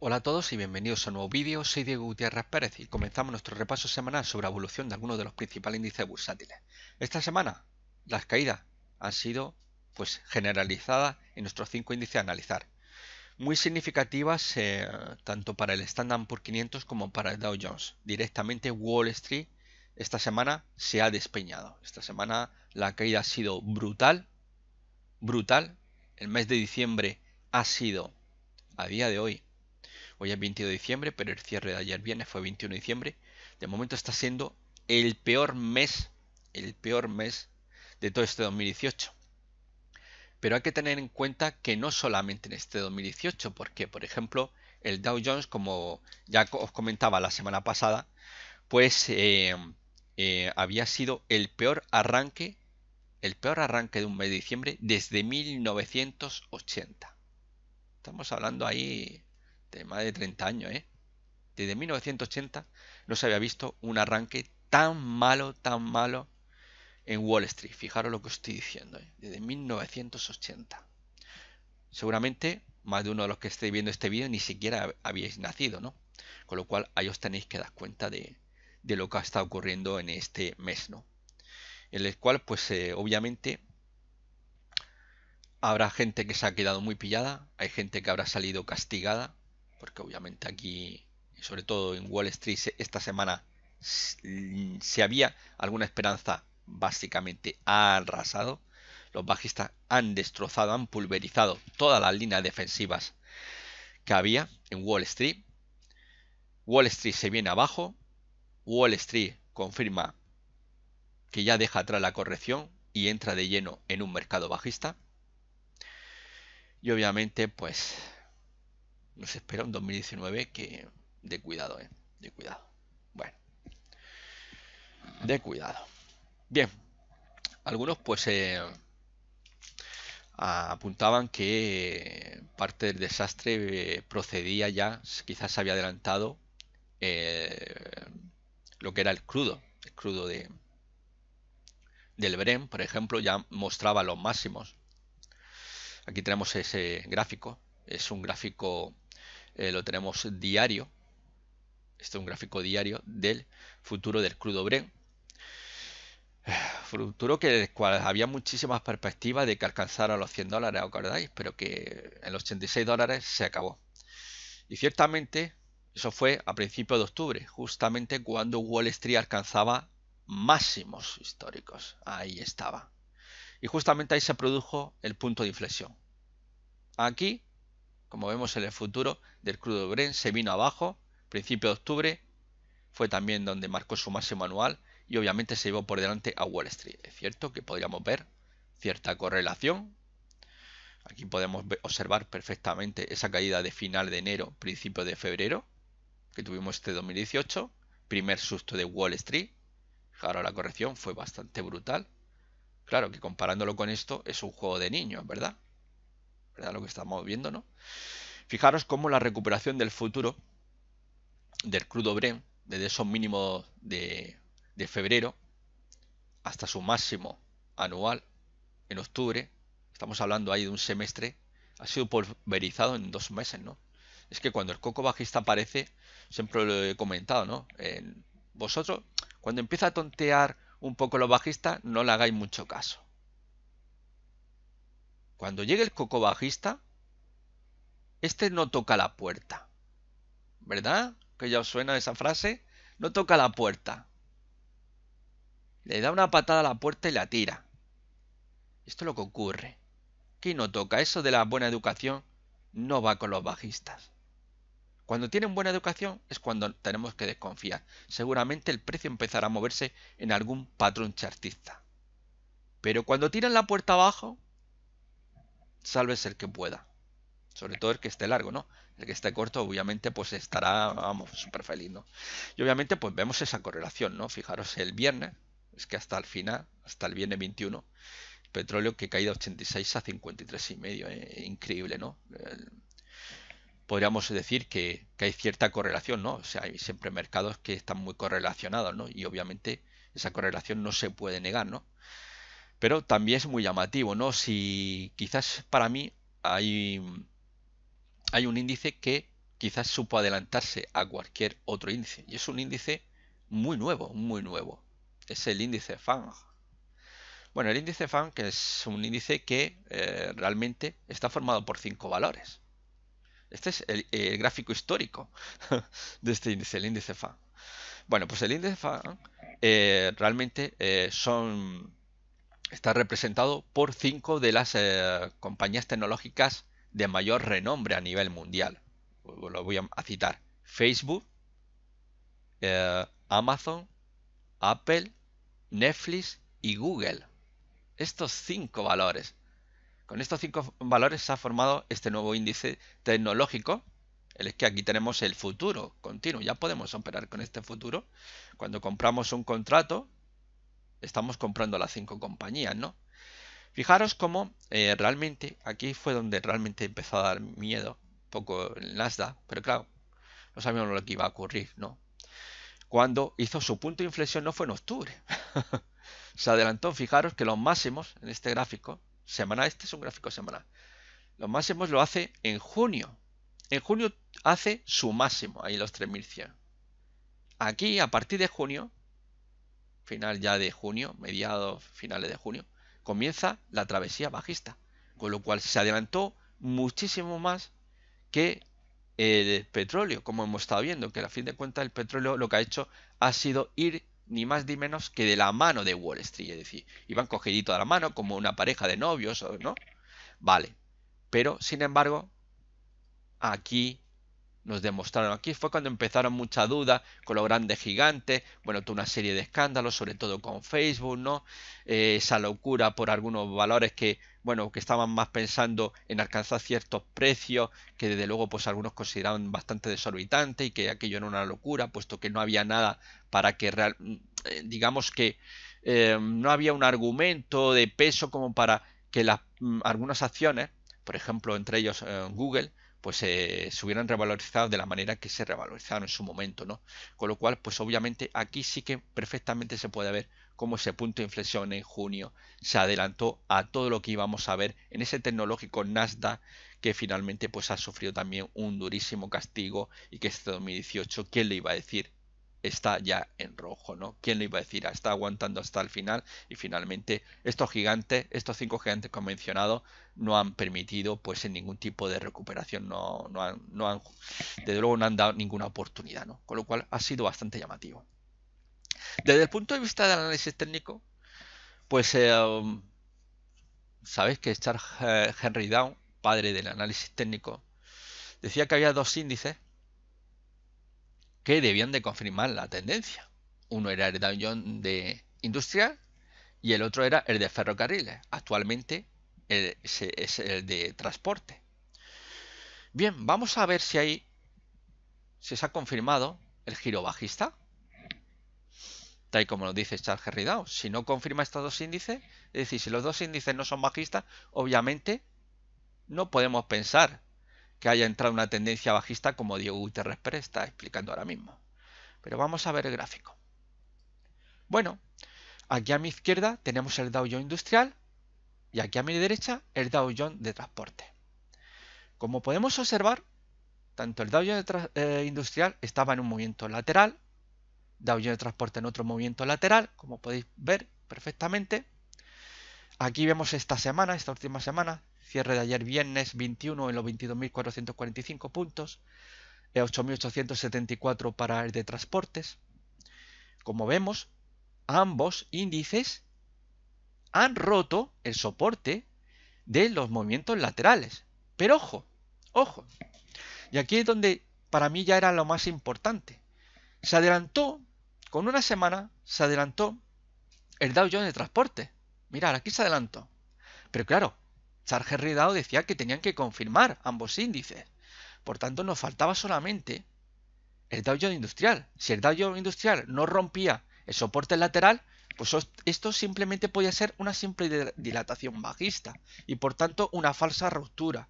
Hola a todos y bienvenidos a un nuevo vídeo. Soy Diego Gutiérrez Pérez y comenzamos nuestro repaso semanal sobre la evolución de algunos de los principales índices bursátiles. Esta semana las caídas han sido generalizadas en nuestros 5 índices a analizar, muy significativas tanto para el Standard Poor's 500 como para el Dow Jones. Directamente Wall Street esta semana se ha despeñado. Esta semana la caída ha sido brutal. El mes de diciembre ha sido, a día de hoy es 22 de diciembre, pero el cierre de ayer viernes fue 21 de diciembre. De momento está siendo el peor mes de todo este 2018. Pero hay que tener en cuenta que no solamente en este 2018, porque por ejemplo el Dow Jones, como ya os comentaba la semana pasada, había sido el peor arranque de un mes de diciembre desde 1980. Estamos hablando ahí de más de 30 años, ¿eh? Desde 1980 no se había visto un arranque tan malo en Wall Street. Fijaros lo que os estoy diciendo, ¿eh? Desde 1980. Seguramente más de uno de los que estéis viendo este vídeo ni siquiera habíais nacido, ¿no? Con lo cual ahí os tenéis que dar cuenta de lo que ha estado ocurriendo en este mes, ¿no? En el cual, obviamente, habrá gente que se ha quedado muy pillada, hay gente que habrá salido castigada, porque obviamente aquí, sobre todo en Wall Street, esta semana, si había alguna esperanza, básicamente ha arrasado. Los bajistas han destrozado, han pulverizado todas las líneas defensivas que había en Wall Street. Wall Street se viene abajo. Wall Street confirma que ya deja atrás la corrección y entra de lleno en un mercado bajista. Y obviamente, nos espera un 2019 que de cuidado, de cuidado. Bueno, de cuidado. Bien, algunos apuntaban que parte del desastre procedía ya, quizás se había adelantado eh, lo que era el crudo del Brent, por ejemplo, ya mostraba los máximos. Aquí tenemos ese gráfico, es un gráfico, lo tenemos diario. Este es un gráfico diario del futuro del crudo Brent. Futuro que el cual había muchísimas perspectivas de que alcanzara los $100, ¿os acordáis? Pero que en los $86 se acabó. Y ciertamente eso fue a principios de octubre, justamente cuando Wall Street alcanzaba máximos históricos. Ahí estaba. Y justamente ahí se produjo el punto de inflexión. Aquí, como vemos en el futuro del crudo Brent, se vino abajo, principio de octubre, fue también donde marcó su máximo anual y obviamente se llevó por delante a Wall Street. Es cierto que podríamos ver cierta correlación. Aquí podemos observar perfectamente esa caída de final de enero, principio de febrero, que tuvimos este 2018. Primer susto de Wall Street. Fijaros, la corrección fue bastante brutal. Claro que comparándolo con esto es un juego de niños, ¿verdad? ¿Verdad lo que estamos viendo, no? Fijaros cómo la recuperación del futuro del crudo Brent, desde esos mínimos de febrero hasta su máximo anual en octubre, estamos hablando ahí de un semestre, ha sido pulverizado en 2 meses, ¿no? Es que cuando el coco bajista aparece, siempre lo he comentado, ¿no? Vosotros, cuando empieza a tontear un poco los bajistas, no le hagáis mucho caso. Cuando llegue el coco bajista, este no toca la puerta, ¿verdad? Que ya os suena esa frase, no toca la puerta. Le da una patada a la puerta y la tira. Esto es lo que ocurre. Aquí no toca. Eso de la buena educación no va con los bajistas. Cuando tienen buena educación es cuando tenemos que desconfiar. Seguramente el precio empezará a moverse en algún patrón chartista. Pero cuando tiran la puerta abajo, sálvese el que pueda. Sobre todo el que esté largo, ¿no? El que esté corto, obviamente, pues estará, vamos, súper feliz, ¿no? Y obviamente, pues vemos esa correlación, ¿no? Fijaros, el viernes, es que hasta el final, hasta el viernes 21, petróleo que caído de 86 a 53,5. Increíble, ¿no? Podríamos decir que hay cierta correlación, ¿no? O sea, hay siempre mercados que están muy correlacionados, ¿no? Y obviamente esa correlación no se puede negar, ¿no? Pero también es muy llamativo, ¿no? Si quizás para mí hay un índice que quizás supo adelantarse a cualquier otro índice. Y es un índice muy nuevo, muy nuevo. Es el índice FANG. Bueno, el índice FANG que es un índice que realmente está formado por 5 valores. Este es el gráfico histórico de este índice, el índice FANG. Bueno, pues el índice FANG realmente está representado por 5 de las compañías tecnológicas de mayor renombre a nivel mundial. Lo voy a citar: Facebook, Amazon, Apple, Netflix y Google. Estos 5 valores. Con estos 5 valores se ha formado este nuevo índice tecnológico. Es que aquí tenemos el futuro continuo. Ya podemos operar con este futuro. Cuando compramos un contrato, estamos comprando las 5 compañías, ¿no? Fijaros cómo realmente aquí fue donde realmente empezó a dar miedo un poco el Nasdaq, pero claro, no sabíamos lo que iba a ocurrir, ¿no? Cuando hizo su punto de inflexión no fue en octubre. Se adelantó. Fijaros que los máximos en este gráfico semanal, este es un gráfico semanal, los máximos lo hace en junio. En junio hace su máximo, ahí los 3100. Aquí, a partir de junio, final ya de junio, mediados, finales de junio, comienza la travesía bajista, con lo cual se adelantó muchísimo más que el petróleo, como hemos estado viendo, que a fin de cuentas el petróleo lo que ha hecho ha sido ir ni más ni menos que de la mano de Wall Street, es decir, iban cogiditos de la mano como una pareja de novios, ¿no? Vale, pero sin embargo, aquí nos demostraron, aquí fue cuando empezaron mucha duda con los grandes gigantes, bueno, toda una serie de escándalos, sobre todo con Facebook, ¿no? Esa locura por algunos valores que, bueno, que estaban más pensando en alcanzar ciertos precios, que desde luego pues algunos consideraban bastante desorbitantes y que aquello era una locura, puesto que no había nada para que digamos que no había un argumento de peso como para que algunas acciones, por ejemplo, entre ellos Google, pues se hubieran revalorizado de la manera que se revalorizaron en su momento, ¿no? Con lo cual, pues obviamente aquí sí que perfectamente se puede ver cómo ese punto de inflexión en junio se adelantó a todo lo que íbamos a ver en ese tecnológico Nasdaq, que finalmente pues ha sufrido también un durísimo castigo, y que este 2018, ¿quién le iba a decir? Está ya en rojo, ¿no? ¿Quién le iba a decir? Está aguantando hasta el final, y finalmente estos gigantes, estos 5 gigantes que he mencionado, no han permitido pues en ningún tipo de recuperación, desde luego no han dado ninguna oportunidad, ¿no? Con lo cual ha sido bastante llamativo. Desde el punto de vista del análisis técnico, pues sabéis que Charles Henry Dow, padre del análisis técnico, decía que había 2 índices que debían de confirmar la tendencia. Uno era el Dow Jones de industrial y el otro era el de ferrocarriles. Actualmente es el de transporte. Bien, vamos a ver si se ha confirmado el giro bajista, tal y como lo dice Charles Henry Dow. Si no confirma estos 2 índices, es decir, si los 2 índices no son bajistas, obviamente no podemos pensar que haya entrado una tendencia bajista como Diego Gutiérrez Pérez está explicando ahora mismo. Pero vamos a ver el gráfico. Bueno, aquí a mi izquierda tenemos el Dow Jones Industrial y aquí a mi derecha el Dow Jones de transporte. Como podemos observar, tanto el Dow Jones Industrial estaba en un movimiento lateral, Dow Jones de transporte en otro movimiento lateral, como podéis ver perfectamente. Aquí vemos esta última semana, cierre de ayer viernes 21 en los 22.445 puntos, 8.874 para el de transportes. Como vemos, ambos índices han roto el soporte de los movimientos laterales. Pero ojo, ojo. Y aquí es donde para mí ya era lo más importante. Se adelantó, con una semana, se adelantó el Dow Jones de transporte. Mirad, aquí se adelantó. Pero claro, Charles Henry Dow decía que tenían que confirmar ambos índices. Por tanto, nos faltaba solamente el Dow Jones Industrial. Si el Dow Jones Industrial no rompía el soporte lateral, pues esto simplemente podía ser una simple dilatación bajista y por tanto una falsa ruptura.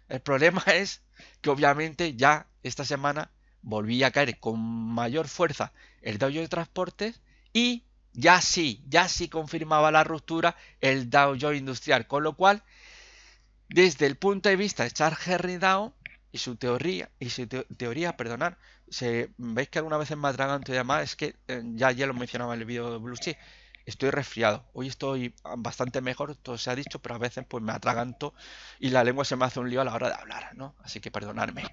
El problema es que obviamente ya esta semana volvía a caer con mayor fuerza el Dow Jones de Transportes y ya sí confirmaba la ruptura el Dow Jones Industrial, con lo cual desde el punto de vista de Charles Henry Dow y su teoría, perdonad, veis que algunas veces me atraganto y demás, es que ya lo mencionaba en el vídeo de Blue Chip, estoy resfriado. Hoy estoy bastante mejor, todo se ha dicho, pero a veces pues me atraganto y la lengua se me hace un lío a la hora de hablar, ¿no? Así que perdonadme.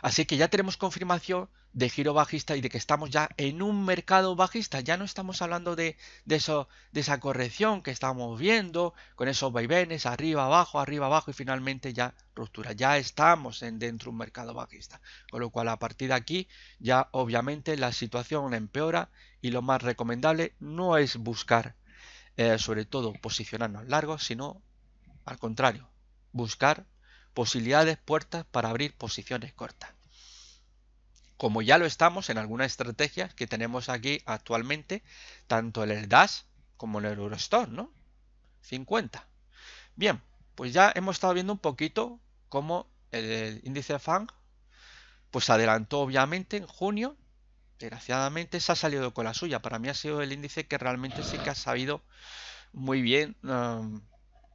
Así que ya tenemos confirmación de giro bajista y de que estamos ya en un mercado bajista. Ya no estamos hablando de esa corrección que estamos viendo, con esos vaivenes, arriba, abajo y finalmente ya ruptura. Ya estamos dentro de un mercado bajista. Con lo cual a partir de aquí ya obviamente la situación empeora y lo más recomendable no es buscar sobre todo posicionarnos largos, sino al contrario, buscar posibilidades, puertas para abrir posiciones cortas. Como ya lo estamos en algunas estrategias que tenemos aquí actualmente, tanto en el DAX como en el Eurostoxx, ¿no? 50. Bien, pues ya hemos estado viendo un poquito cómo el índice FANG pues adelantó obviamente en junio, desgraciadamente se ha salido con la suya. Para mí ha sido el índice que realmente sí que ha sabido muy bien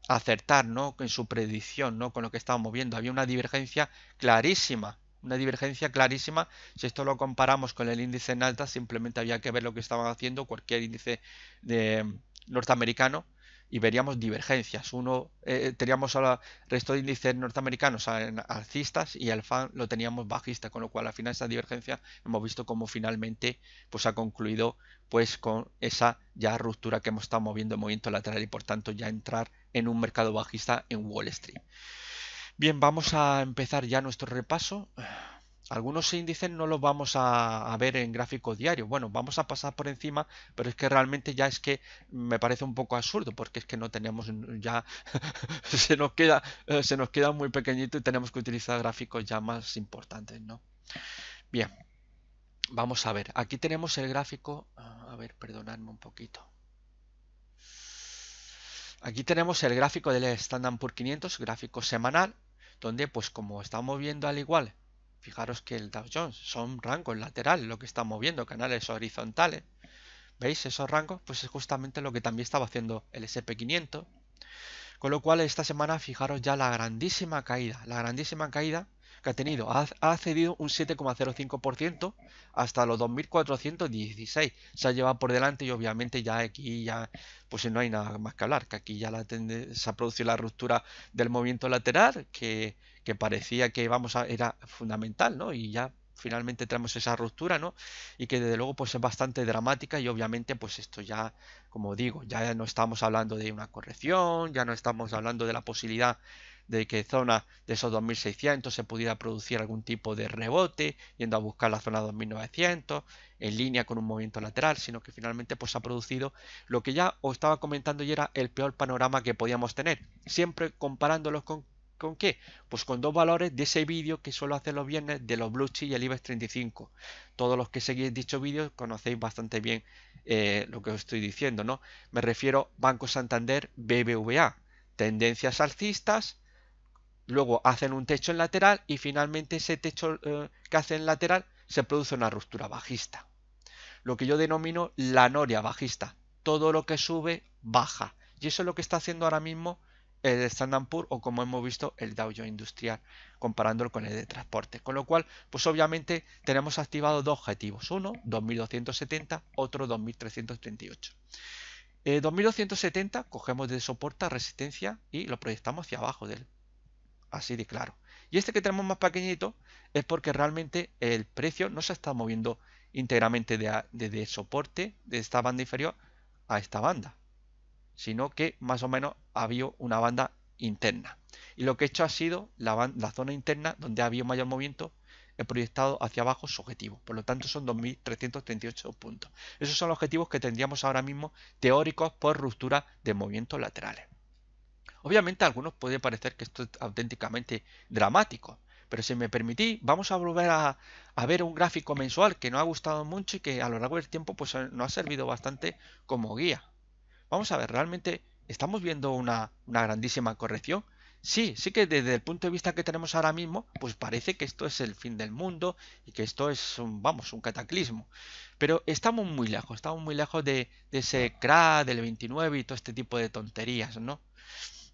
acertar, ¿no? En su predicción, ¿no? Con lo que estábamos viendo. Había una divergencia clarísima. Una divergencia clarísima. Si esto lo comparamos con el índice Nasdaq, simplemente había que ver lo que estaban haciendo cualquier índice de norteamericano y veríamos divergencias. Teníamos al resto de índices norteamericanos alcistas y el FAN lo teníamos bajista, con lo cual al final esa divergencia hemos visto cómo finalmente pues ha concluido pues con esa ya ruptura que hemos estado moviendo en movimiento lateral y por tanto ya entrar en un mercado bajista en Wall Street. Bien, vamos a empezar ya nuestro repaso. Algunos índices no los vamos a ver en gráfico diario. Bueno, vamos a pasar por encima, pero es que realmente ya es que me parece un poco absurdo, porque es que no tenemos ya se nos queda muy pequeñito y tenemos que utilizar gráficos ya más importantes, ¿no? Bien, vamos a ver. Aquí tenemos el gráfico. A ver, perdonadme un poquito. Aquí tenemos el gráfico del Standard Poor's 500, gráfico semanal, donde pues como estamos viendo al igual, fijaros que el Dow Jones son rangos laterales, lo que estamos viendo, canales horizontales. ¿Veis esos rangos? Pues es justamente lo que también estaba haciendo el SP500. Con lo cual esta semana fijaros ya la grandísima caída que ha tenido. Ha cedido un 7,05% hasta los 2.416. Se ha llevado por delante y obviamente ya aquí ya pues no hay nada más que hablar. Que aquí ya se ha producido la ruptura del movimiento lateral que parecía que era fundamental, ¿no? Y ya finalmente tenemos esa ruptura, ¿no? Y que desde luego pues es bastante dramática y obviamente pues esto ya, como digo, ya no estamos hablando de una corrección, ya no estamos hablando de la posibilidad de que zona de esos 2.600 se pudiera producir algún tipo de rebote, yendo a buscar la zona 2.900 en línea con un movimiento lateral, sino que finalmente pues ha producido lo que ya os estaba comentando y era el peor panorama que podíamos tener, siempre comparándolos ¿con qué? Pues con dos valores de ese vídeo que suelo hacer los viernes de los Blue Chip y el IBEX 35. Todos los que seguís dicho vídeo conocéis bastante bien lo que os estoy diciendo, ¿no? Me refiero Banco Santander, BBVA, tendencias alcistas, luego hacen un techo en lateral y finalmente ese techo que hacen en lateral se produce una ruptura bajista. Lo que yo denomino la noria bajista. Todo lo que sube, baja. Y eso es lo que está haciendo ahora mismo el Standard Poor's o como hemos visto el Dow Jones Industrial comparándolo con el de transporte. Con lo cual, pues obviamente tenemos activados dos objetivos. Uno, 2270, otro 2338. 2270 cogemos de soporte a resistencia y lo proyectamos hacia abajo de él. Así de claro. Y este que tenemos más pequeñito es porque realmente el precio no se está moviendo íntegramente de soporte de esta banda inferior a esta banda, sino que más o menos había una banda interna. Y lo que he hecho ha sido la zona interna donde había un mayor movimiento, he proyectado hacia abajo su objetivo. Por lo tanto son 2.338 puntos. Esos son los objetivos que tendríamos ahora mismo teóricos por ruptura de movimientos laterales. Obviamente a algunos puede parecer que esto es auténticamente dramático, pero si me permitís, vamos a volver a ver un gráfico mensual que nos ha gustado mucho y que a lo largo del tiempo pues nos ha servido bastante como guía. Vamos a ver, realmente estamos viendo una grandísima corrección. Sí, sí que desde el punto de vista que tenemos ahora mismo, pues parece que esto es el fin del mundo y que esto es un cataclismo. Pero estamos muy lejos de ese crash del 29 y todo este tipo de tonterías, ¿no?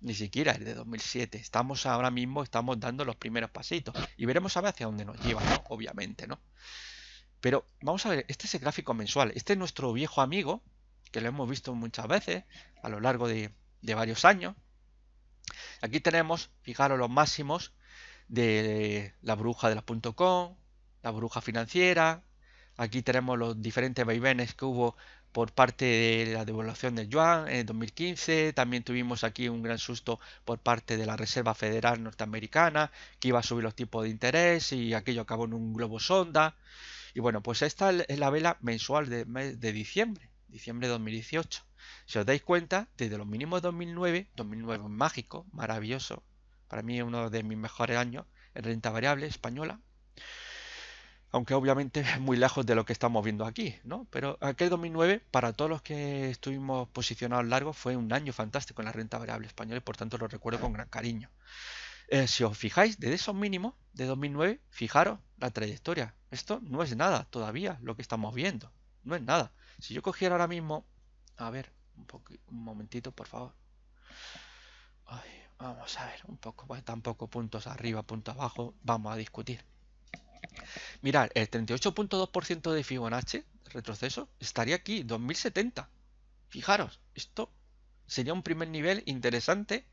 ni siquiera es de 2007. Estamos ahora mismo, estamos dando los primeros pasitos y veremos a ver hacia dónde nos lleva, ¿no? Obviamente, ¿no? Pero vamos a ver, este es el gráfico mensual. Este es nuestro viejo amigo, que lo hemos visto muchas veces a lo largo de varios años. Aquí tenemos, fijaros, los máximos de la burbuja de las .com, la burbuja financiera. Aquí tenemos los diferentes vaivenes que hubo por parte de la devaluación del yuan en 2015. También tuvimos aquí un gran susto por parte de la Reserva Federal norteamericana, que iba a subir los tipos de interés y aquello acabó en un globo sonda. Y bueno, pues esta es la vela mensual de diciembre, diciembre de 2018. Si os dais cuenta, desde los mínimos de 2009, 2009 es mágico, maravilloso, para mí es uno de mis mejores años en renta variable española, aunque obviamente es muy lejos de lo que estamos viendo aquí, ¿no? Pero aquel 2009, para todos los que estuvimos posicionados largos, fue un año fantástico en la renta variable española y por tanto lo recuerdo con gran cariño. Si os fijáis, desde esos mínimos de 2009, fijaros la trayectoria. Esto no es nada todavía lo que estamos viendo. No es nada. Si yo cogiera ahora mismo... A ver, un momentito, por favor. Ay, vamos a ver, un poco, pues tampoco puntos arriba, puntos abajo. Vamos a discutir. Mirad, el 38.2% de Fibonacci, retroceso, estaría aquí, 2070. Fijaros, esto sería un primer nivel interesante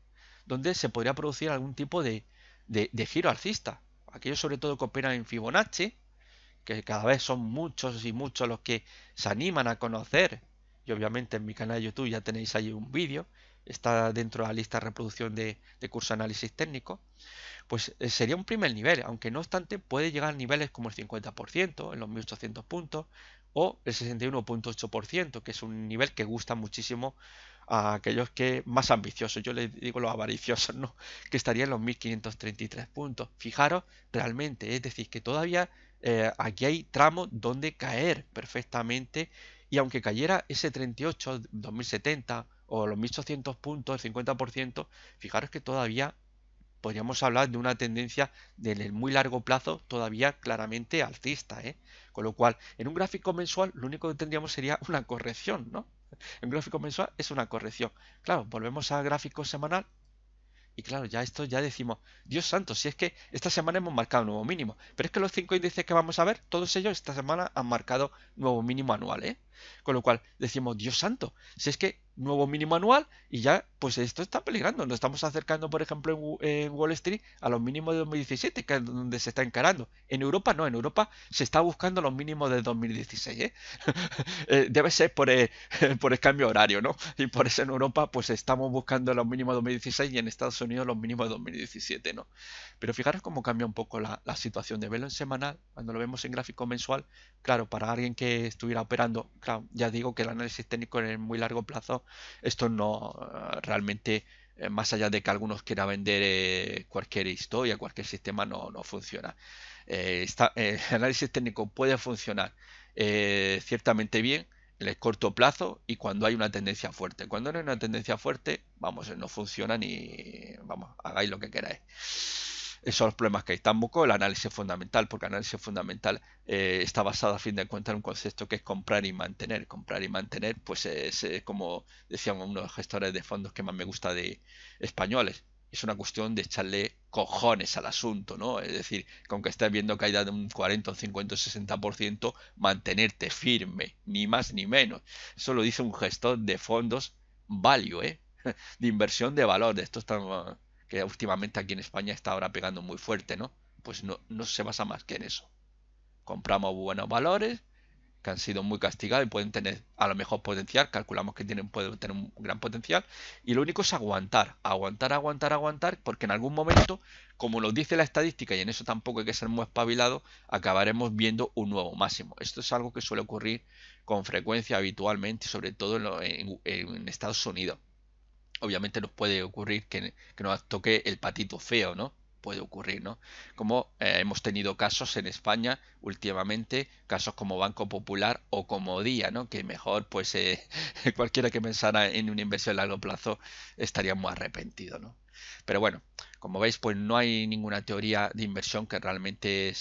donde se podría producir algún tipo de giro alcista. Aquellos sobre todo que operan en Fibonacci, que cada vez son muchos y muchos los que se animan a conocer. Y obviamente en mi canal de YouTube ya tenéis ahí un vídeo, está dentro de la lista de reproducción de curso de análisis técnico. Pues sería un primer nivel, aunque no obstante puede llegar a niveles como el 50% en los 1800 puntos o el 61.8%, que es un nivel que gusta muchísimo a aquellos que más ambiciosos, yo les digo los avariciosos, ¿no? Que estaría en los 1533 puntos. Fijaros realmente, es decir, que todavía aquí hay tramos donde caer perfectamente y aunque cayera ese 38, 2070 o los 1800 puntos, el 50%, fijaros que todavía podríamos hablar de una tendencia en el muy largo plazo todavía claramente alcista, ¿eh? Con lo cual, en un gráfico mensual lo único que tendríamos sería una corrección, ¿no? En un gráfico mensual es una corrección. Claro, volvemos al gráfico semanal y claro, ya esto ya decimos, Dios santo, si es que esta semana hemos marcado un nuevo mínimo. Pero es que los 5 índices que vamos a ver, todos ellos esta semana han marcado nuevo mínimo anual, ¿eh? Con lo cual decimos, Dios santo, si es que nuevo mínimo anual y ya, pues esto está peligrando. Nos estamos acercando, por ejemplo, en Wall Street a los mínimos de 2017, que es donde se está encarando. En Europa no, en Europa se está buscando los mínimos de 2016, ¿eh? Debe ser por el cambio horario, ¿no? Y por eso en Europa pues estamos buscando los mínimos de 2016 y en Estados Unidos los mínimos de 2017, ¿no? Pero fijaros cómo cambia un poco la situación de verlo en semanal, cuando lo vemos en gráfico mensual, claro, para alguien que estuviera operando, claro, ya digo que el análisis técnico en el muy largo plazo, esto no realmente, más allá de que algunos quieran vender cualquier historia, cualquier sistema, no funciona. El análisis técnico puede funcionar ciertamente bien en el corto plazo y cuando hay una tendencia fuerte. Cuando no hay una tendencia fuerte, vamos, no funciona ni, vamos, hagáis lo que queráis. Esos son los problemas que hay. Tampoco el análisis fundamental, porque el análisis fundamental está basado a fin de cuentas en un concepto que es comprar y mantener. Comprar y mantener, pues es como decían uno de los gestores de fondos que más me gusta de españoles. Es una cuestión de echarle cojones al asunto, ¿no? Es decir, que aunque estés viendo caída de un 40, un 50, un 60%, mantenerte firme, ni más ni menos. Eso lo dice un gestor de fondos value, ¿eh? De inversión de valor, de estos tan, que últimamente aquí en España está ahora pegando muy fuerte, ¿no? Pues no se basa más que en eso. Compramos buenos valores que han sido muy castigados y pueden tener a lo mejor potencial, calculamos que pueden tener un gran potencial, y lo único es aguantar, aguantar, aguantar, aguantar, porque en algún momento, como nos dice la estadística, y en eso tampoco hay que ser muy espabilado, acabaremos viendo un nuevo máximo. Esto es algo que suele ocurrir con frecuencia habitualmente, sobre todo en Estados Unidos. Obviamente nos puede ocurrir que nos toque el patito feo, ¿no? Puede ocurrir, ¿no? Como hemos tenido casos en España últimamente, casos como Banco Popular o como Día, ¿no? Que mejor, pues, cualquiera que pensara en una inversión a largo plazo estaría muy arrepentido, ¿no? Pero bueno, Como veis, pues no hay ninguna teoría de inversión que realmente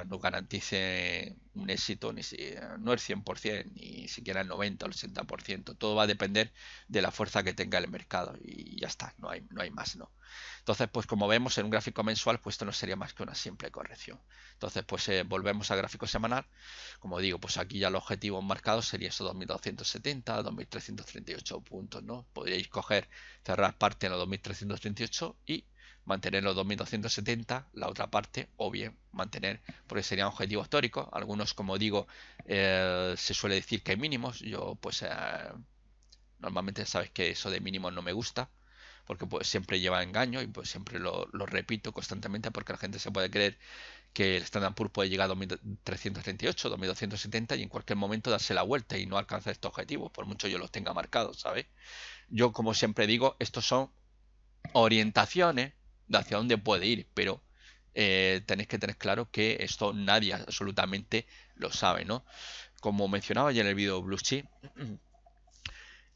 nos garantice un éxito, no el 100%, ni siquiera el 90 o el 80%. Todo va a depender de la fuerza que tenga el mercado y ya está, no hay más, ¿no? Entonces, pues como vemos en un gráfico mensual, pues esto no sería más que una simple corrección. Entonces, pues volvemos al gráfico semanal. Como digo, pues aquí ya el objetivo marcado sería esos 2270, 2338 puntos, ¿no? Podríais cerrar parte en los 2338 y mantener los 2270, la otra parte, o bien mantener, porque serían objetivos históricos. Algunos, como digo, se suele decir que hay mínimos. Yo, pues, normalmente sabes que eso de mínimos no me gusta, porque pues siempre lleva engaño y pues siempre lo repito constantemente porque la gente se puede creer que el Standard Poor's puede llegar a 2338, 2270 y en cualquier momento darse la vuelta y no alcanzar estos objetivos, por mucho yo los tenga marcados, ¿sabes? Yo, como siempre digo, estos son orientaciones de hacia dónde puede ir, pero tenéis que tener claro que esto nadie absolutamente lo sabe, ¿no? Como mencionaba ya en el vídeo Blue Chip,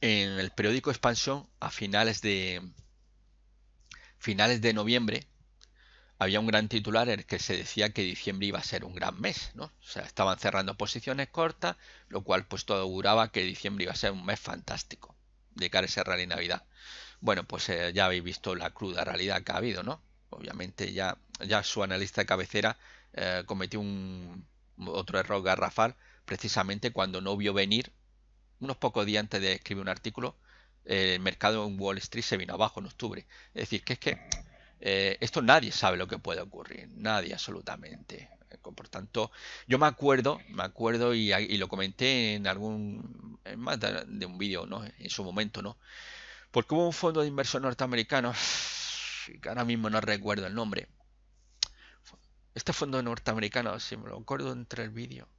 en el periódico Expansión a finales de noviembre había un gran titular en el que se decía que diciembre iba a ser un gran mes, ¿no? O sea, estaban cerrando posiciones cortas, lo cual pues todo auguraba que diciembre iba a ser un mes fantástico de cara a ese rally Navidad. Bueno, pues ya habéis visto la cruda realidad que ha habido, ¿no? Obviamente ya su analista de cabecera cometió otro error garrafal precisamente cuando no vio venir, unos pocos días antes de escribir un artículo, el mercado en Wall Street se vino abajo en octubre. Es decir, que es que esto nadie sabe lo que puede ocurrir, nadie absolutamente. Por tanto, yo me acuerdo y lo comenté en más de un vídeo, ¿no? En su momento, ¿no? Porque hubo un fondo de inversión norteamericano, que ahora mismo no recuerdo el nombre. Este fondo norteamericano, si me lo acuerdo entre el vídeo,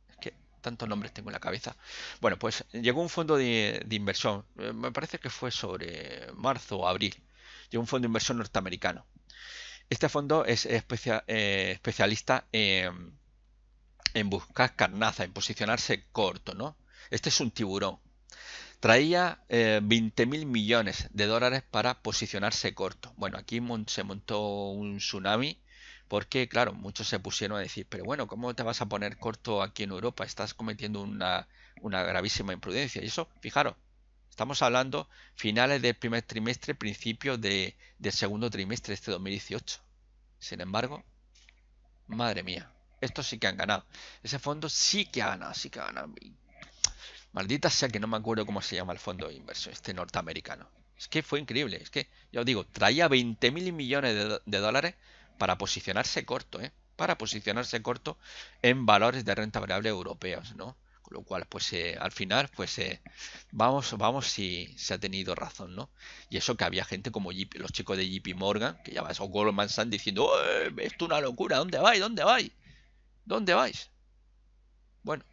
es que tantos nombres tengo en la cabeza. Bueno, pues llegó un fondo de inversión, me parece que fue sobre marzo o abril. Llegó un fondo de inversión norteamericano. Este fondo es especialista en buscar carnaza, en posicionarse corto, ¿no? Este es un tiburón. Traía 20.000 millones de dólares para posicionarse corto. Bueno, aquí se montó un tsunami porque, claro, muchos se pusieron a decir, pero bueno, ¿cómo te vas a poner corto aquí en Europa? Estás cometiendo una gravísima imprudencia. Y eso, fijaros, estamos hablando finales del primer trimestre, principios del segundo trimestre de este 2018. Sin embargo, madre mía, estos sí que han ganado. Ese fondo sí que ha ganado, sí que ha ganado. Maldita sea que no me acuerdo cómo se llama el fondo de inversión, este norteamericano. Es que fue increíble. Es que, ya os digo, traía 20.000 millones de dólares para posicionarse corto, ¿eh? Para posicionarse corto en valores de renta variable europeos, ¿no? Con lo cual, pues al final, pues vamos si se ha tenido razón, ¿no? Y eso que había gente como los chicos de JP Morgan, que ya vas, o Goldman Sachs diciendo, esto es una locura, ¿dónde vais? ¿Dónde vais? ¿Dónde vais? Bueno,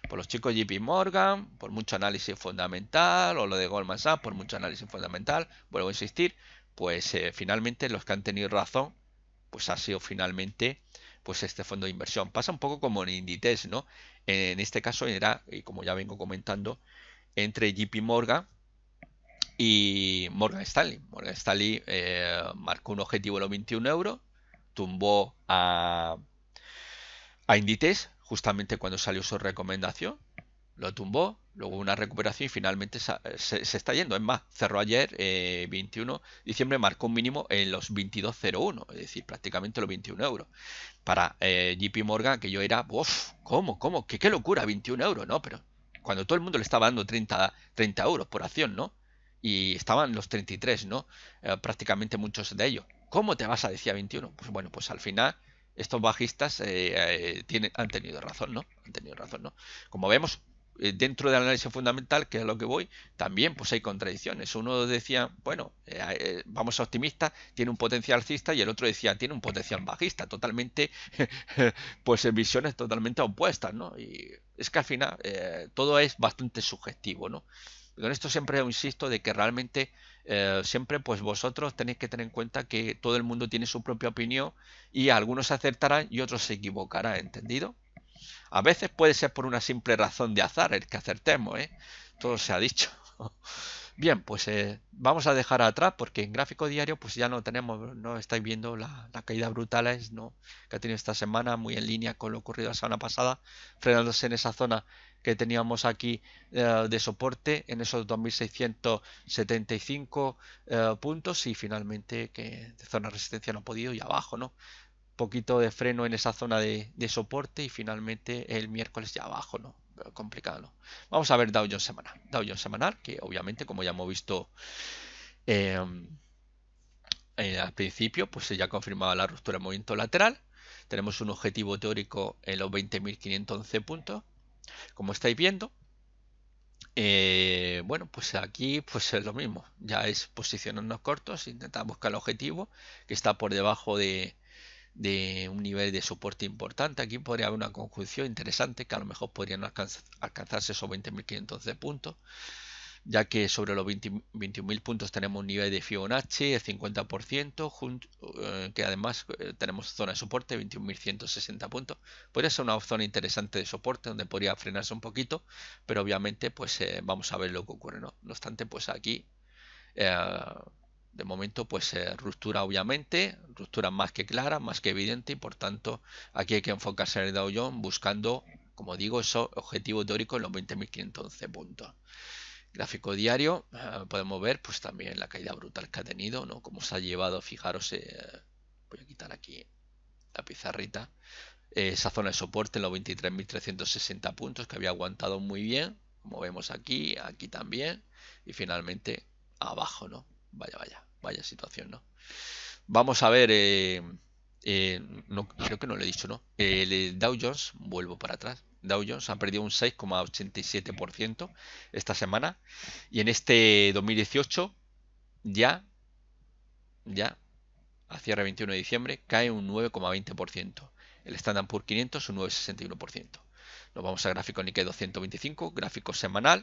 por los chicos JP Morgan, por mucho análisis fundamental, o lo de Goldman Sachs, por mucho análisis fundamental, vuelvo a insistir, pues finalmente los que han tenido razón, pues ha sido finalmente pues este fondo de inversión. Pasa un poco como en Inditex, ¿no? En este caso era, y como ya vengo comentando, entre JP Morgan y Morgan Stanley. Morgan Stanley marcó un objetivo de los 21 euros, tumbó a Inditex justamente cuando salió su recomendación, lo tumbó, luego una recuperación y finalmente se está yendo. Es más, cerró ayer, 21 de diciembre, marcó un mínimo en los 22,01, es decir, prácticamente los 21 euros. Para JP Morgan, que yo era, uff, ¿cómo? ¿Qué locura? 21 euros, ¿no? Pero cuando todo el mundo le estaba dando 30 euros por acción, ¿no? Y estaban los 33, ¿no? Prácticamente muchos de ellos. ¿Cómo te vas a decir a 21? Pues bueno, pues al final estos bajistas han tenido razón, ¿no? Han tenido razón, ¿no? Como vemos, dentro del análisis fundamental, que es a lo que voy, también pues hay contradicciones. Uno decía, bueno, vamos a optimista, tiene un potencial alcista, y el otro decía, tiene un potencial bajista, totalmente, pues en visiones totalmente opuestas, ¿no? Y es que al final todo es bastante subjetivo, ¿no? Con esto siempre insisto de que realmente siempre pues vosotros tenéis que tener en cuenta que todo el mundo tiene su propia opinión y algunos acertarán y otros se equivocarán, ¿entendido? A veces puede ser por una simple razón de azar el que acertemos, ¿eh? Todo se ha dicho. Bien, pues vamos a dejar atrás porque en gráfico diario pues ya no tenemos, no estáis viendo la caída brutal ¿no? que ha tenido esta semana, muy en línea con lo ocurrido la semana pasada, frenándose en esa zona que teníamos aquí de soporte, en esos 2.675 puntos y finalmente que de zona de resistencia no ha podido y abajo, ¿no? Poquito de freno en esa zona de soporte y finalmente el miércoles ya abajo, ¿no? Complicado, ¿no? Vamos a ver Dow Jones semanal. Dow Jones semanal, que obviamente, como ya hemos visto eh, al principio, pues se ya confirmaba la ruptura de movimiento lateral. Tenemos un objetivo teórico en los 20.511 puntos, como estáis viendo. Bueno, pues aquí pues es lo mismo. Ya es posicionarnos cortos, intentar buscar el objetivo que está por debajo de un nivel de soporte importante. Aquí podría haber una conjunción interesante que a lo mejor podrían alcanzarse esos 20.511 puntos, ya que sobre los 21.000 puntos tenemos un nivel de Fibonacci, el 50%, que además tenemos zona de soporte, 21.160 puntos. Podría ser una zona interesante de soporte donde podría frenarse un poquito, pero obviamente pues vamos a ver lo que ocurre, ¿no? No obstante, pues aquí de momento, pues ruptura obviamente, ruptura más que clara, más que evidente y por tanto aquí hay que enfocarse en el Dow Jones buscando, como digo, esos objetivos teóricos en los 20.511 puntos. Gráfico diario, podemos ver pues también la caída brutal que ha tenido, ¿no? Cómo se ha llevado, fijaros, voy a quitar aquí la pizarrita, esa zona de soporte en los 23.360 puntos que había aguantado muy bien, como vemos aquí, aquí también y finalmente abajo, ¿no? Vaya situación, ¿no? Vamos a ver, no, creo que no lo he dicho, ¿no? El Dow Jones, vuelvo para atrás. Dow Jones ha perdido un 6,87% esta semana y en este 2018 ya, a cierre 21 de diciembre, cae un 9,20%. El Standard Poor's 500 un 9,61%. Nos vamos a gráfico Nikkei 225, gráfico semanal.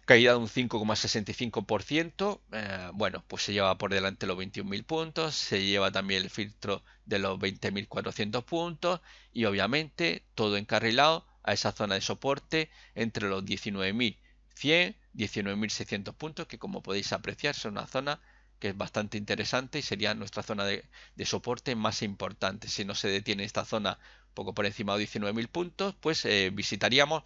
Caída de un 5,65%. Bueno, pues se lleva por delante los 21.000 puntos. Se lleva también el filtro de los 20.400 puntos. Y obviamente todo encarrilado a esa zona de soporte entre los 19.100, 19.600 puntos, que como podéis apreciar es una zona que es bastante interesante y sería nuestra zona de soporte más importante. Si no se detiene esta zona poco por encima de 19.000 puntos, pues visitaríamos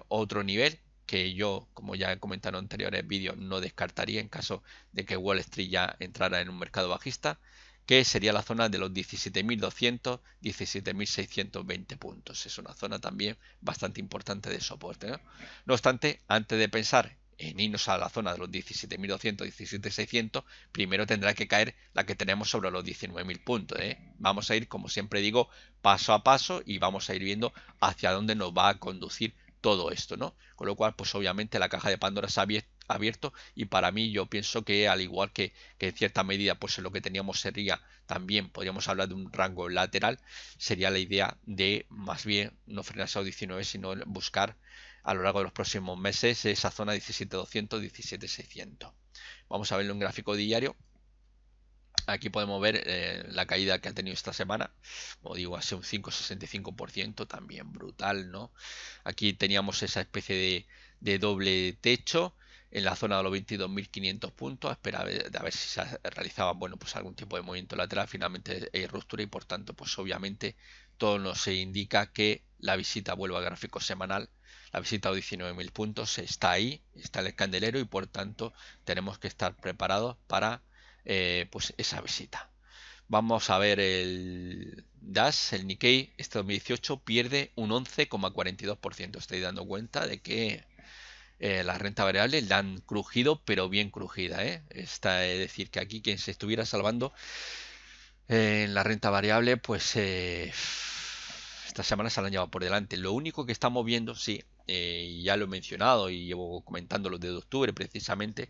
otro nivel que yo, como ya he comentado en anteriores vídeos, no descartaría en caso de que Wall Street ya entrara en un mercado bajista, que sería la zona de los 17.200, 17.620 puntos. Es una zona también bastante importante de soporte, ¿no? No obstante, antes de pensar en irnos a la zona de los 17.200, 17.600, primero tendrá que caer la que tenemos sobre los 19.000 puntos, ¿eh? Vamos a ir, como siempre digo, paso a paso y vamos a ir viendo hacia dónde nos va a conducir todo esto, ¿no? Con lo cual, pues obviamente la caja de Pandora se ha abierto y para mí yo pienso que al igual que en cierta medida pues lo que teníamos sería también podríamos hablar de un rango lateral, sería la idea de más bien no frenarse a 19 sino buscar a lo largo de los próximos meses esa zona 17.200, 17.600. Vamos a verlo en gráfico diario. Aquí podemos ver la caída que ha tenido esta semana. Como digo, ha sido un 5,65%, también brutal, ¿no? Aquí teníamos esa especie de doble techo en la zona de los 22.500 puntos. Espera a ver si se realizaba, bueno, pues algún tipo de movimiento lateral. Finalmente hay ruptura y por tanto, pues obviamente todo nos indica que la visita vuelve al gráfico semanal. La visita a 19.000 puntos está ahí, está el candelero y por tanto tenemos que estar preparados para pues esa visita. Vamos a ver el DAX, el Nikkei, este 2018 pierde un 11,42%. Estoy dando cuenta de que la renta variable la han crujido, pero bien crujida. Está, es decir, que aquí quien se estuviera salvando en la renta variable, pues esta semana se la han llevado por delante. Lo único que estamos viendo, sí, ya lo he mencionado y llevo comentando los de octubre precisamente,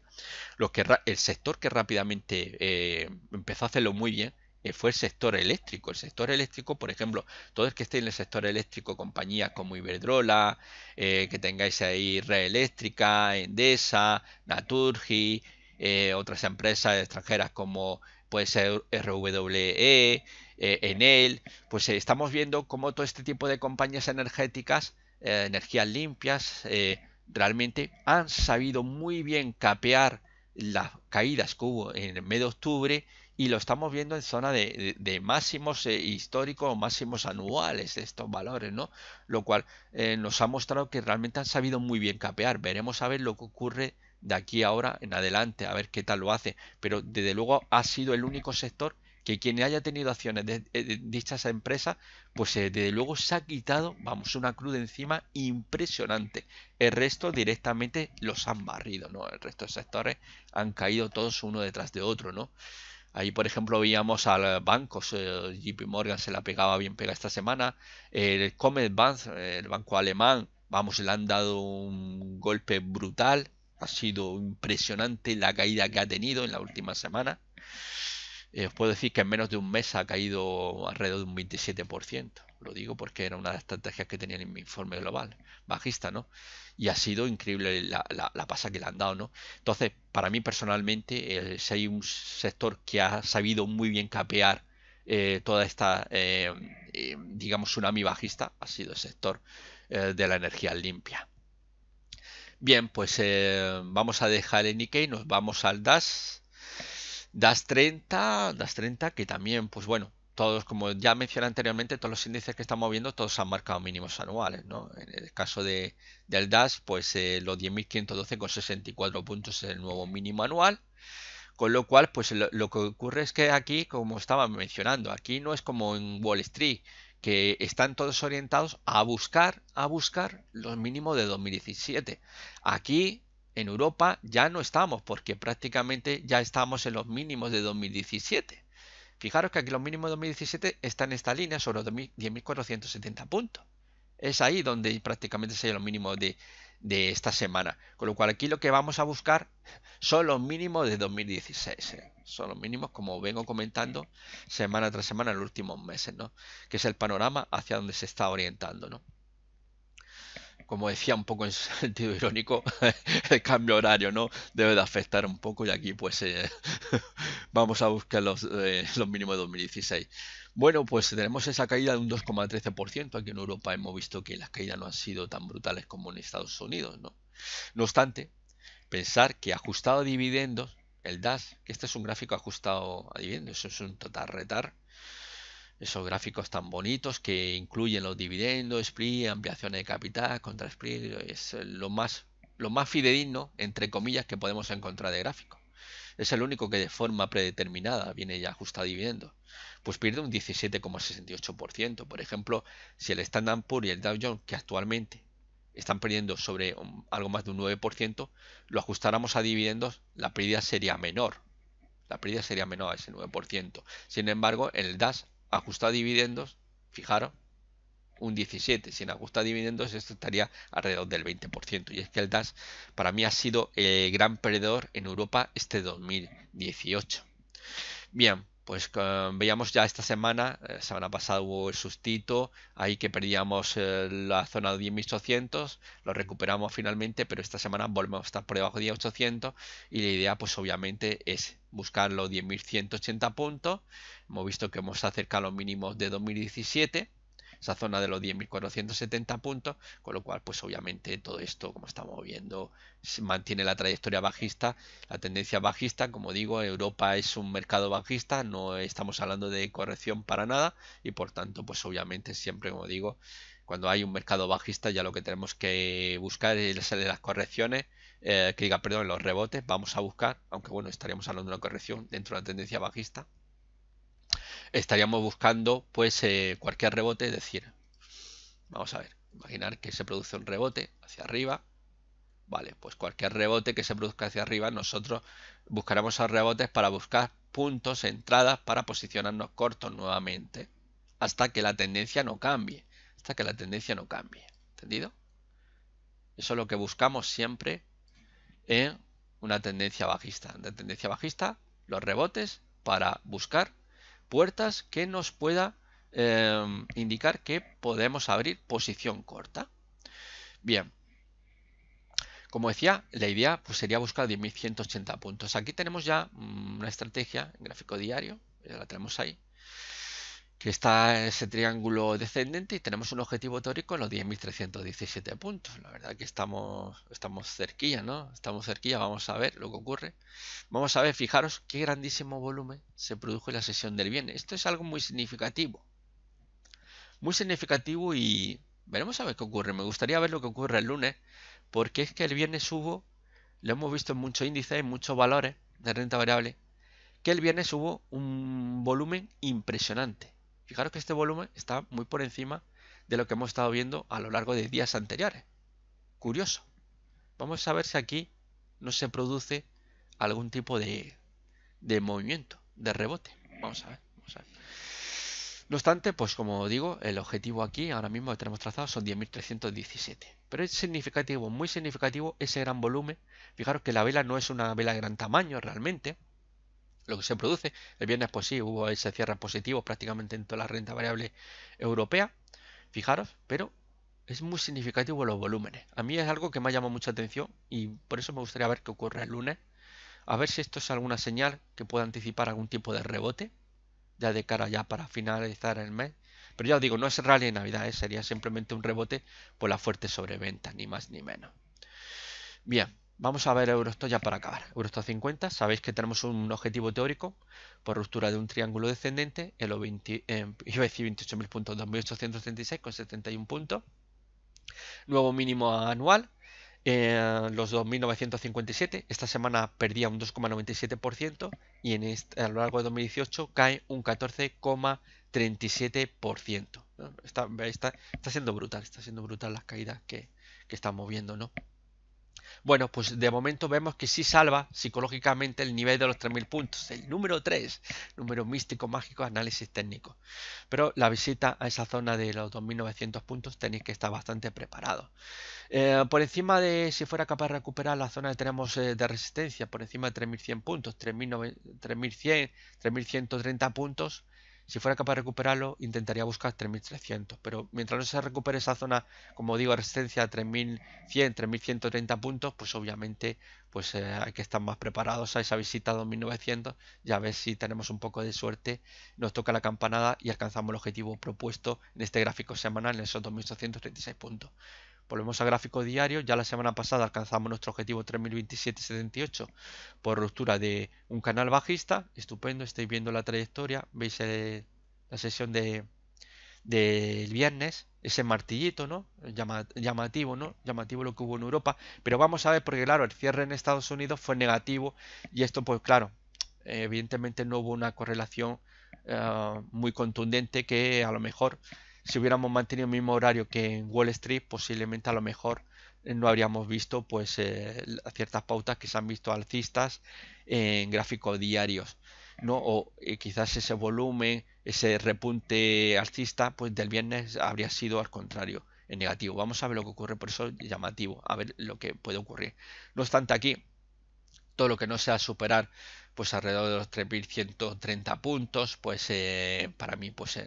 el sector que rápidamente empezó a hacerlo muy bien fue el sector eléctrico. El sector eléctrico, por ejemplo, todo el que esté en el sector eléctrico, compañías como Iberdrola, que tengáis ahí Red Eléctrica, Endesa, Naturgy, otras empresas extranjeras como puede ser RWE, Enel, pues estamos viendo cómo todo este tipo de compañías energéticas, energías limpias, realmente han sabido muy bien capear las caídas que hubo en el mes de octubre y lo estamos viendo en zona de máximos históricos o máximos anuales de estos valores, ¿no? Lo cual nos ha mostrado que realmente han sabido muy bien capear. Veremos a ver lo que ocurre de aquí ahora en adelante, a ver qué tal lo hace. Pero desde luego ha sido el único sector que quien haya tenido acciones de dichas empresas, pues desde luego se ha quitado, vamos, una cruz de encima impresionante. El resto directamente los han barrido, ¿no? El resto de sectores han caído todos uno detrás de otro, ¿no? Ahí, por ejemplo, veíamos a los bancos, JP Morgan se la pegaba bien pega esta semana, el Commerzbank, el banco alemán, vamos, le han dado un golpe brutal, ha sido impresionante la caída que ha tenido en la última semana. Os puedo decir que en menos de un mes ha caído alrededor de un 27%. Lo digo porque era una de las estrategias que tenía en mi informe global, bajista, ¿no? Y ha sido increíble la pasa que le han dado, ¿no? Entonces, para mí personalmente, si hay un sector que ha sabido muy bien capear toda esta, digamos, tsunami bajista, ha sido el sector de la energía limpia. Bien, pues vamos a dejar el Nikkei, nos vamos al DAS. DAS 30 que también, pues bueno, todos, como ya mencioné anteriormente, todos los índices que estamos viendo, todos han marcado mínimos anuales, ¿no? En el caso del DAS, pues los 10.512,64 puntos es el nuevo mínimo anual, con lo cual, pues lo que ocurre es que aquí, como estaba mencionando, aquí no es como en Wall Street, que están todos orientados a buscar los mínimos de 2017. Aquí en Europa ya no estamos, porque prácticamente ya estamos en los mínimos de 2017. Fijaros que aquí los mínimos de 2017 están en esta línea sobre los 10.470 puntos. Es ahí donde prácticamente se los mínimos de esta semana. Con lo cual aquí lo que vamos a buscar son los mínimos de 2016. Son los mínimos, como vengo comentando, semana tras semana en los últimos meses, ¿no? Que es el panorama hacia donde se está orientando, ¿no? Como decía un poco en sentido irónico, el cambio horario, ¿no? Debe de afectar un poco y aquí pues vamos a buscar los mínimos de 2016. Bueno, pues tenemos esa caída de un 2,13%. Aquí en Europa hemos visto que las caídas no han sido tan brutales como en Estados Unidos, ¿no? No obstante, pensar que ajustado a dividendos, el DAS, que este es un gráfico ajustado a dividendos, eso es un total retar, esos gráficos tan bonitos que incluyen los dividendos, split, ampliaciones de capital, contra split, es lo más fidedigno, entre comillas, que podemos encontrar de gráfico. Es el único que de forma predeterminada viene ya ajustado a dividendos. Pues pierde un 17,68%. Por ejemplo, si el Standard Poor's y el Dow Jones, que actualmente están perdiendo sobre algo más de un 9%, lo ajustáramos a dividendos, la pérdida sería menor. La pérdida sería menor a ese 9%. Sin embargo, en el DAS ajustado a dividendos, fijaros, un 17. Sin ajustar dividendos, esto estaría alrededor del 20%. Y es que el DAS para mí ha sido el gran perdedor en Europa este 2018. Bien, pues veíamos ya esta semana pasada hubo el sustito, ahí que perdíamos la zona de 10.800, lo recuperamos finalmente, pero esta semana volvemos a estar por debajo de 10.800 y la idea pues obviamente es buscar los 10.180 puntos. Hemos visto que hemos acercado a los mínimos de 2017, esa zona de los 10.470 puntos, con lo cual pues obviamente todo esto, como estamos viendo, mantiene la trayectoria bajista, la tendencia bajista. Como digo, Europa es un mercado bajista, no estamos hablando de corrección para nada y por tanto pues obviamente siempre, como digo, cuando hay un mercado bajista ya lo que tenemos que buscar es las correcciones, que diga, perdón, los rebotes vamos a buscar, aunque bueno, estaríamos hablando de una corrección dentro de la tendencia bajista, estaríamos buscando pues cualquier rebote, es decir, vamos a ver, imaginar que se produce un rebote hacia arriba, vale, pues cualquier rebote que se produzca hacia arriba, nosotros buscaremos esos rebotes para buscar puntos, entradas para posicionarnos cortos nuevamente, hasta que la tendencia no cambie, ¿entendido? Eso es lo que buscamos siempre en una tendencia bajista. De tendencia bajista, los rebotes para buscar puertas que nos pueda indicar que podemos abrir posición corta. Bien, como decía, la idea pues, sería buscar 10.180 puntos. Aquí tenemos ya una estrategia en gráfico diario, ya la tenemos ahí, que está ese triángulo descendente y tenemos un objetivo teórico en los 10.317 puntos. La verdad que estamos cerquilla, ¿no? Estamos cerquilla, vamos a ver lo que ocurre. Vamos a ver, fijaros qué grandísimo volumen se produjo en la sesión del viernes. Esto es algo muy significativo. Muy significativo y veremos a ver qué ocurre. Me gustaría ver lo que ocurre el lunes, porque es que el viernes hubo, lo hemos visto en muchos índices, en muchos valores de renta variable, que el viernes hubo un volumen impresionante. Fijaros que este volumen está muy por encima de lo que hemos estado viendo a lo largo de días anteriores. Curioso. Vamos a ver si aquí no se produce algún tipo de movimiento, de rebote. Vamos a ver, vamos a ver. No obstante, pues como digo, el objetivo aquí ahora mismo que tenemos trazado son 10.317. Pero es significativo, muy significativo ese gran volumen. Fijaros que la vela no es una vela de gran tamaño realmente. Lo que se produce, el viernes pues sí, hubo ese cierre positivo prácticamente en toda la renta variable europea. Fijaros, pero es muy significativo los volúmenes. A mí es algo que me ha llamado mucha atención y por eso me gustaría ver qué ocurre el lunes. A ver si esto es alguna señal que pueda anticipar algún tipo de rebote ya de cara ya para finalizar el mes. Pero ya os digo, no es rally de Navidad, sería simplemente un rebote por la fuerte sobreventa, ni más ni menos. Bien, vamos a ver Eurostoxx ya para acabar. Eurostoxx 50, sabéis que tenemos un objetivo teórico por ruptura de un triángulo descendente en los 28.000 puntos, 2.836 con 71 puntos. Nuevo mínimo anual, los 2.957. Esta semana perdía un 2,97% y a lo largo de 2018 cae un 14,37%. ¿No? Está siendo brutal las caídas que estamos viendo, ¿no? Bueno, pues de momento vemos que sí salva psicológicamente el nivel de los 3.000 puntos, el número 3, número místico, mágico, análisis técnico. Pero la visita a esa zona de los 2.900 puntos tenéis que estar bastante preparados. Por encima de, si fuera capaz de recuperar la zona que tenemos de resistencia, por encima de 3.100 puntos, 3.100, 3.130 puntos, si fuera capaz de recuperarlo, intentaría buscar 3.300. Pero mientras no se recupere esa zona, como digo, resistencia a 3.100, 3.130 puntos, pues obviamente pues, hay que estar más preparados a esa visita a 2.900 y a ver si tenemos un poco de suerte, nos toca la campanada y alcanzamos el objetivo propuesto en este gráfico semanal en esos 2.836 puntos. Volvemos a gráfico diario, ya la semana pasada alcanzamos nuestro objetivo 3027,78 por ruptura de un canal bajista, estupendo, estáis viendo la trayectoria, veis la sesión del viernes, ese martillito, ¿no? Llamativo, ¿no? Llamativo lo que hubo en Europa, pero vamos a ver, porque claro, el cierre en Estados Unidos fue negativo y esto pues claro, evidentemente no hubo una correlación muy contundente que a lo mejor si hubiéramos mantenido el mismo horario que en Wall Street, posiblemente a lo mejor no habríamos visto pues ciertas pautas que se han visto alcistas en gráficos diarios, ¿no? O quizás ese volumen, ese repunte alcista, pues del viernes habría sido al contrario, en negativo. Vamos a ver lo que ocurre, por eso llamativo, a ver lo que puede ocurrir. No obstante, aquí todo lo que no sea superar pues alrededor de los 3.130 puntos, pues para mí pues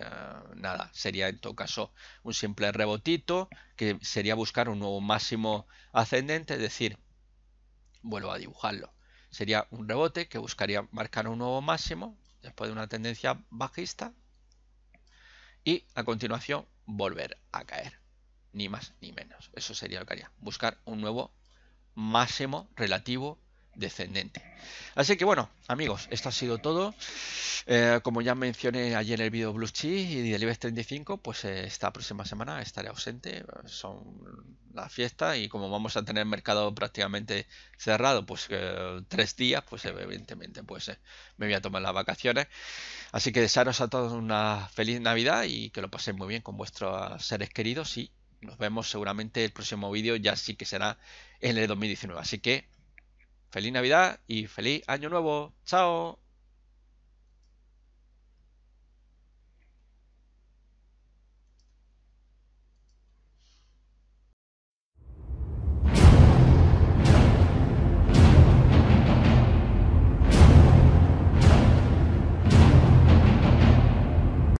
nada, sería en todo caso un simple rebotito, que sería buscar un nuevo máximo ascendente, es decir, vuelvo a dibujarlo, sería un rebote que buscaría marcar un nuevo máximo después de una tendencia bajista y a continuación volver a caer, ni más ni menos, eso sería lo que haría, buscar un nuevo máximo relativo descendente. Así que bueno, amigos, esto ha sido todo. Como ya mencioné ayer en el vídeo Blue Chip y del IBEX 35, pues esta próxima semana estaré ausente. Son las fiestas y como vamos a tener mercado prácticamente cerrado, pues 3 días, pues evidentemente pues me voy a tomar las vacaciones. Así que desearos a todos una feliz Navidad y que lo paséis muy bien con vuestros seres queridos y nos vemos seguramente el próximo vídeo, ya sí que será en el 2019. Así que feliz Navidad y feliz Año Nuevo. ¡Chao!